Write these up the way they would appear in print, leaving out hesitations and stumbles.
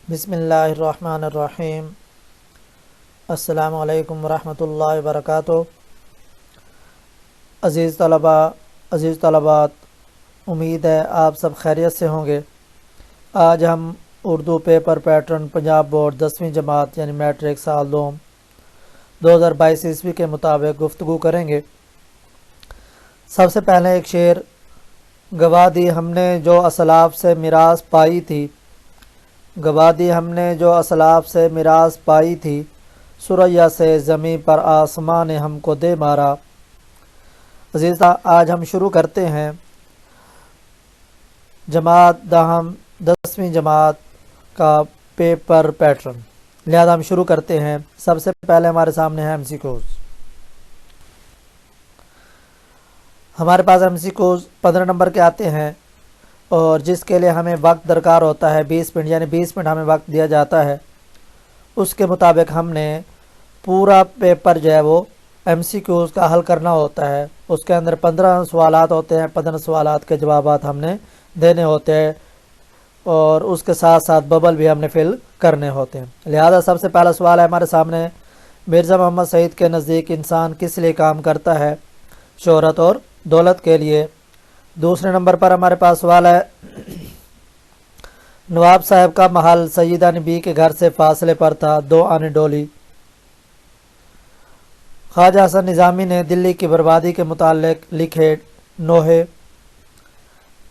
بسم اللہ الرحمن الرحیم۔ السلام علیکم ورحمۃ اللہ وبرکاتہ۔ عزیز طلباء، عزیز طلبات، امید ہے آپ سب خیریت سے ہوں گے۔ آج ہم Urdu paper pattern Punjab board 10ویں جماعت یعنی میٹرک سال دوم 2022 عیسوی کے مطابق گفتگو کریں گے۔ سب سے پہلے ایک شعر گواہ دی ہم نے جو اسلاف سے میراث پائی تھی، گواہ دی ہم نے جو اسلاف سے میراث پائی تھی، ثریا سے زمیں پر آسمان نے ہم کو دے مارا۔ عزیزہ، آج ہم شروع کرتے ہیں جماعت دہم 10ویں جماعت کا پیپر پیٹرن، لہذا ہم شروع کرتے ہیں۔ سب سے پہلے ہمارے سامنے ہے MCQs۔ ہمارے پاس MCQs 15 نمبر کے آتے ہیں اور جس کے لیے ہمیں وقت درکار ہوتا ہے 20 منٹ، یعنی 20 منٹ ہمیں وقت دیا جاتا ہے۔ اس کے مطابق ہم نے پورا پیپر جو ہے وہ MCQs کا حل کرنا ہوتا ہے۔ اس کے اندر 15 سوالات ہوتے ہیں، 15 سوالات کے جوابات ہم نے دینے ہوتے ہیں اور اس کے ساتھ ساتھ ببل بھی ہم نے فل کرنے ہوتے ہیں۔ لہذا سب سے پہلا سوال ہے ہمارے سامنے، مرزا محمد سعید کے نزدیک انسان کس لیے کام کرتا ہے؟ شہرت اور دولت کے لیے۔ دوسرے نمبر پر ہمارے پاس سوال ہے، نواب صاحب کا محل سیدہ نبی کے گھر سے فاصلے پر تھا، 2 آنے ڈولی۔ خواجہ حسن نظامی نے دلی کی بربادی کے متعلق لکھے نوحے۔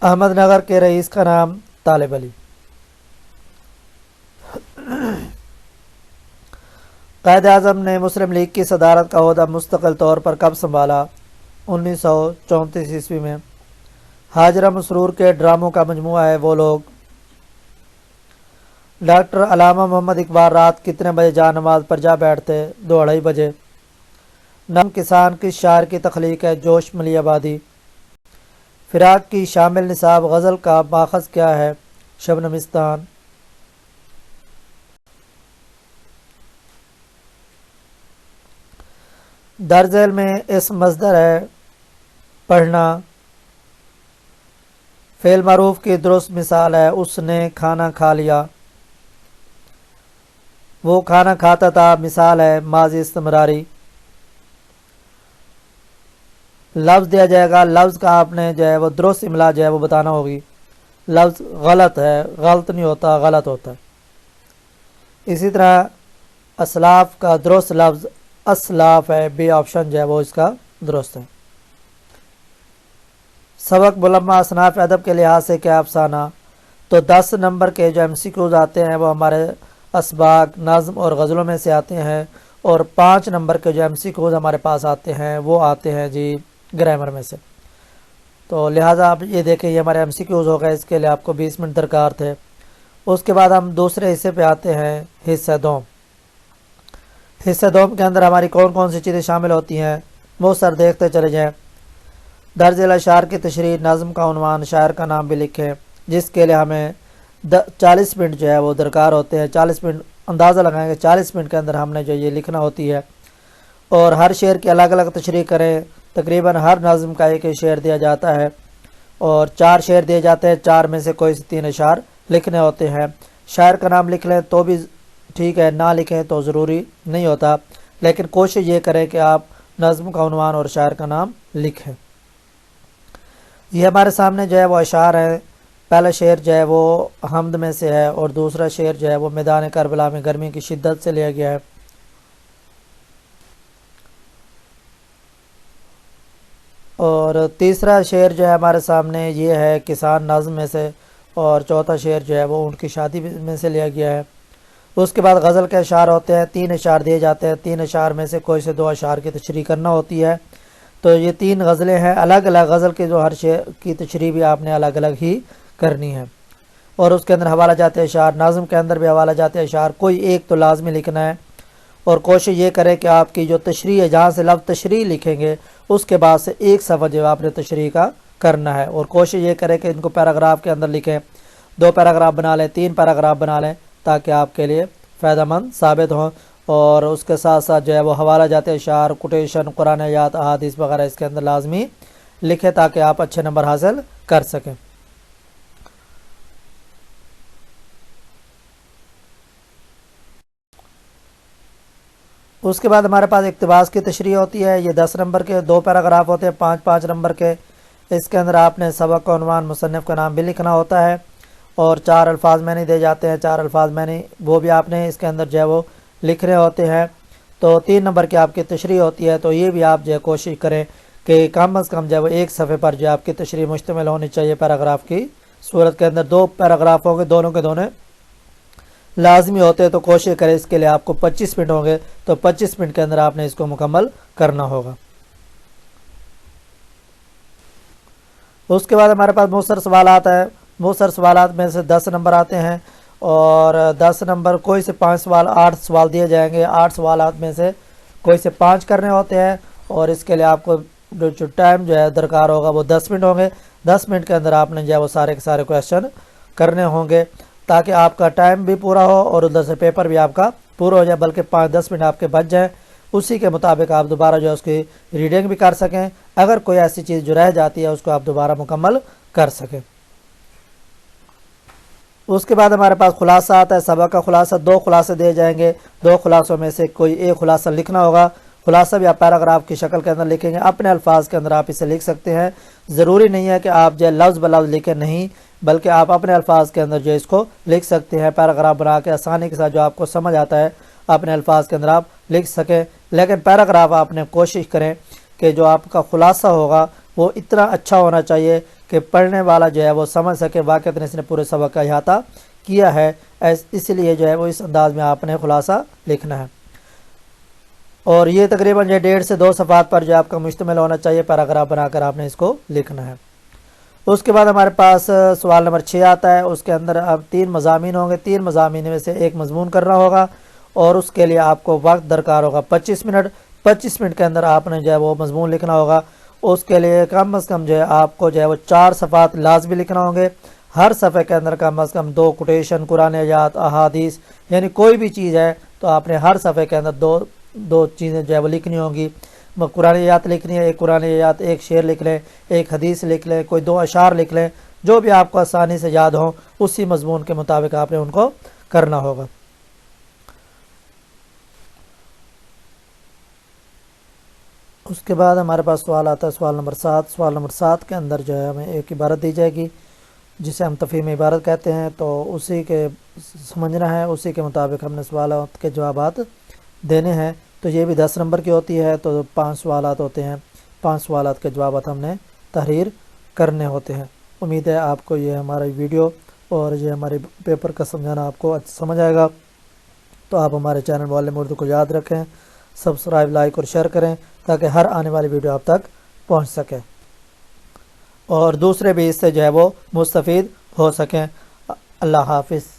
احمد نگر کے رئیس کا نام طالب علی۔ قائد اعظم نے مسلم لیگ کی صدارت کا عہدہ مستقل طور پر کب سنبھالا؟ 1934 عیسوی میں۔ حاجرہ مسرور کے ڈراموں کا مجموعہ ہے وہ لوگ۔ ڈاکٹر علامہ محمد اقبال رات کتنے بجے جا نماز پر جا بیٹھتے؟ 2:30 بجے۔ نام کسان کس شاعر کی تخلیق ہے؟ جوش ملی آبادی۔ فراق کی شامل نصاب غزل کا ماخذ کیا ہے؟ شبنمستان۔ درج ذیل میں اس مصدر ہے پڑھنا۔ فعل معروف کی درست مثال ہے اس نے کھانا کھا لیا، وہ کھانا کھاتا تھا، مثال ہے ماضی استمراری۔ لفظ دیا جائے گا، لفظ کا آپ نے جو ہے وہ درست املا جو ہے وہ بتانا ہوگی۔ لفظ غلط ہے، غلط نہیں ہوتا، غلط ہوتا ہے۔ اسی طرح اسلاف کا درست لفظ اسلاف ہے، بی آپشن جو ہے وہ اس کا درست ہے۔ سبق ملمہ اصناف ادب کے لحاظ سے کیا افسانہ؟ تو 10 نمبر کے جو MCQs آتے ہیں وہ ہمارے اسباق، نظم اور غزلوں میں سے آتے ہیں، اور 5 نمبر کے جو MCQs ہمارے پاس آتے ہیں وہ آتے ہیں جی گرامر میں سے۔ تو لہٰذا آپ یہ دیکھیں یہ ہمارے MCQs ہو گئے، اس کے لیے آپ کو 20 منٹ درکار تھے۔ اس کے بعد ہم دوسرے حصے پہ آتے ہیں، حصہ دوم۔ حصہ دوم کے اندر ہماری کون کون سی چیزیں شامل ہوتی ہیں وہ سر دیکھتے چلے جائیں۔ درج ذیل اشعار کی تشریح، نظم کا عنوان، شاعر کا نام بھی لکھیں، جس کے لیے ہمیں 40 منٹ جو ہے وہ درکار ہوتے ہیں۔ 40 منٹ اندازہ لگائیں گے، 40 منٹ کے اندر ہم نے جو یہ لکھنا ہوتی ہے، اور ہر شعر کی الگ الگ تشریح کریں۔ تقریباً ہر نظم کا ایک شعر دیا جاتا ہے اور 4 شعر دیے جاتے ہیں، 4 میں سے کوئی 3 اشعار لکھنے ہوتے ہیں۔ شاعر کا نام لکھ لیں تو بھی ٹھیک ہے، نہ لکھیں تو ضروری نہیں ہوتا، لیکن کوشش یہ کریں کہ آپ نظم کا عنوان اور شاعر کا نام لکھیں۔ یہ ہمارے سامنے جو ہے وہ اشعار ہیں۔ پہلا شعر جو ہے وہ حمد میں سے ہے اور دوسرا شعر جو ہے وہ میدان کربلا میں گرمی کی شدت سے لیا گیا ہے۔ اور تیسرا شعر جو ہے ہمارے سامنے یہ ہے کسان نظم میں سے، اور چوتھا شعر جو ہے وہ ان کی شادی میں سے لیا گیا ہے۔ اس کے بعد غزل کے اشعار ہوتے ہیں، 3 اشعار دیے جاتے ہیں، 3 اشعار میں سے کوئی سے 2 اشعار کی تشریح کرنا ہوتی ہے۔ تو یہ 3 غزلیں ہیں، الگ الگ غزل کی جو ہر شعر کی تشریح بھی آپ نے الگ الگ ہی کرنی ہے، اور اس کے اندر حوالہ جاتے اشعار، نظم کے اندر بھی حوالہ جاتے اشعار، کوئی ایک تو لازمی لکھنا ہے، اور کوشش یہ کریں کہ آپ کی جو تشریح ہے جہاں سے لفظ تشریح لکھیں گے اس کے بعد سے ایک صفحہ جو آپ نے تشریح کا کرنا ہے، اور کوشش یہ کریں کہ ان کو پیراگراف کے اندر لکھیں، 2 پیراگراف بنا لیں، 3 پیراگراف بنا لیں، تاکہ آپ کے لیے فائدہ مند ثابت ہوں۔ اور اس کے ساتھ ساتھ جو ہے وہ حوالہ جاتے اشعار، کوٹیشن، قرآن آیات، احادیث وغیرہ اس کے اندر لازمی لکھیں تاکہ آپ اچھے نمبر حاصل کر سکیں۔ اس کے بعد ہمارے پاس اقتباس کی تشریح ہوتی ہے، یہ 10 نمبر کے 2 پیراگراف ہوتے ہیں، 5 نمبر کے۔ اس کے اندر آپ نے سبق کا عنوان، مصنف کا نام بھی لکھنا ہوتا ہے، اور 4 الفاظ میں نہیں دے جاتے ہیں، 4 الفاظ میں نہیں، وہ بھی آپ نے اس کے اندر جو ہے وہ لکھنے ہوتے ہیں۔ تو 3 نمبر کی آپ کی تشریح ہوتی ہے، تو یہ بھی آپ جو ہے کوشش کریں کہ کم از کم جو ہے وہ ایک صفحے پر جو آپ کی تشریح مشتمل ہونی چاہیے پیراگراف کی صورت کے اندر۔ 2 پیراگراف ہوں گے، دونوں کے دونوں لازمی ہوتے ہیں، تو کوشش کریں اس کے لیے آپ کو 25 منٹ ہوں گے، تو 25 منٹ کے اندر آپ نے اس کو مکمل کرنا ہوگا۔ اس کے بعد ہمارے پاس مختصر سوالات ہے، مختصر سوالات میں سے 10 نمبر آتے ہیں، اور 10 نمبر کوئی سے 5 سوال، 8 سوال دیے جائیں گے، 8 سوالات میں سے کوئی سے 5 کرنے ہوتے ہیں، اور اس کے لیے آپ کو جو ٹائم جو ہے درکار ہوگا وہ 10 منٹ ہوں گے۔ 10 منٹ کے اندر آپ نے جو ہے وہ سارے کے سارے کویشچن کرنے ہوں گے، تاکہ آپ کا ٹائم بھی پورا ہو اور ادھر سے پیپر بھی آپ کا پورا ہو جائے، بلکہ 5-10 منٹ آپ کے بچ جائیں، اسی کے مطابق آپ دوبارہ جو ہے اس کی ریڈنگ بھی کر سکیں، اگر کوئی ایسی چیز جو رہ جاتی ہے اس کو آپ دوبارہ مکمل کر سکیں۔ اس کے بعد ہمارے پاس خلاصہ آتا ہے، سبق کا خلاصہ 2 خلاصے دیے جائیں گے، 2 خلاصوں میں سے کوئی ایک خلاصہ لکھنا ہوگا۔ خلاصہ بھی آپ پیراگراف کی شکل کے اندر لکھیں گے، اپنے الفاظ کے اندر آپ اسے لکھ سکتے ہیں، ضروری نہیں ہے کہ آپ جو ہے لفظ بلفظ لکھیں، نہیں، بلکہ آپ اپنے الفاظ کے اندر جو اس کو لکھ سکتے ہیں، پیراگراف بنا کے آسانی کے ساتھ جو آپ کو سمجھ آتا ہے اپنے الفاظ کے اندر آپ لکھ سکیں۔ لیکن پیراگراف آپ نے کوشش کریں کہ جو آپ کا خلاصہ ہوگا وہ اتنا اچھا ہونا چاہیے کہ پڑھنے والا جو ہے وہ سمجھ سکے واقعتاً اس نے پورے سبق کا احاطہ کیا ہے، اس لیے جو ہے وہ اس انداز میں آپ نے خلاصہ لکھنا ہے۔ اور یہ تقریباً 1.5 سے 2 صفحات پر جو آپ کا مشتمل ہونا چاہیے، پیراگراف بنا کر آپ نے اس کو لکھنا ہے۔ اس کے بعد ہمارے پاس سوال نمبر 6 آتا ہے، اس کے اندر اب 3 مضامین ہوں گے، 3 مضامین میں سے ایک مضمون کرنا ہوگا، اور اس کے لیے آپ کو وقت درکار ہوگا 25 منٹ۔ 25 منٹ کے اندر آپ نے جو ہے وہ مضمون لکھنا ہوگا، اس کے لیے کم از کم جو ہے آپ کو جو ہے وہ 4 صفحات لازمی لکھنا ہوں گے، ہر صفحے کے اندر کم از کم 2 کوٹیشن، قرآن آیات، احادیث، یعنی کوئی بھی چیز ہے تو آپ نے ہر صفحے کے اندر دو چیزیں جو ہے وہ لکھنی ہوں گی۔ قرآن آیات لکھنی ہے، ایک قرآن آیات، ایک شعر لکھ لیں، ایک حدیث لکھ لیں، کوئی 2 اشعار لکھ لیں، جو بھی آپ کو آسانی سے یاد ہوں اسی مضمون کے مطابق آپ نے ان کو کرنا ہوگا۔ اس کے بعد ہمارے پاس سوال آتا ہے سوال نمبر 7۔ سوال نمبر 7 کے اندر جو ہے ہمیں ایک عبارت دی جائے گی جسے ہم تفہیم عبارت کہتے ہیں، تو اسی کے سمجھنا ہے، اسی کے مطابق ہم نے سوالات کے جوابات دینے ہیں۔ تو یہ بھی 10 نمبر کی ہوتی ہے، تو 5 سوالات ہوتے ہیں، 5 سوالات کے جوابات ہم نے تحریر کرنے ہوتے ہیں۔ امید ہے آپ کو یہ ہمارا ویڈیو اور یہ ہمارے پیپر کا سمجھانا آپ کو اچھا سمجھ آئے گا، تو آپ ہمارے چینل معلم اردو کو یاد رکھیں، سبسکرائب، لائک اور شیئر کریں تاکہ ہر آنے والی ویڈیو آپ تک پہنچ سکے اور دوسرے بھی اس سے جو ہے وہ مستفید ہو سکیں۔ اللہ حافظ۔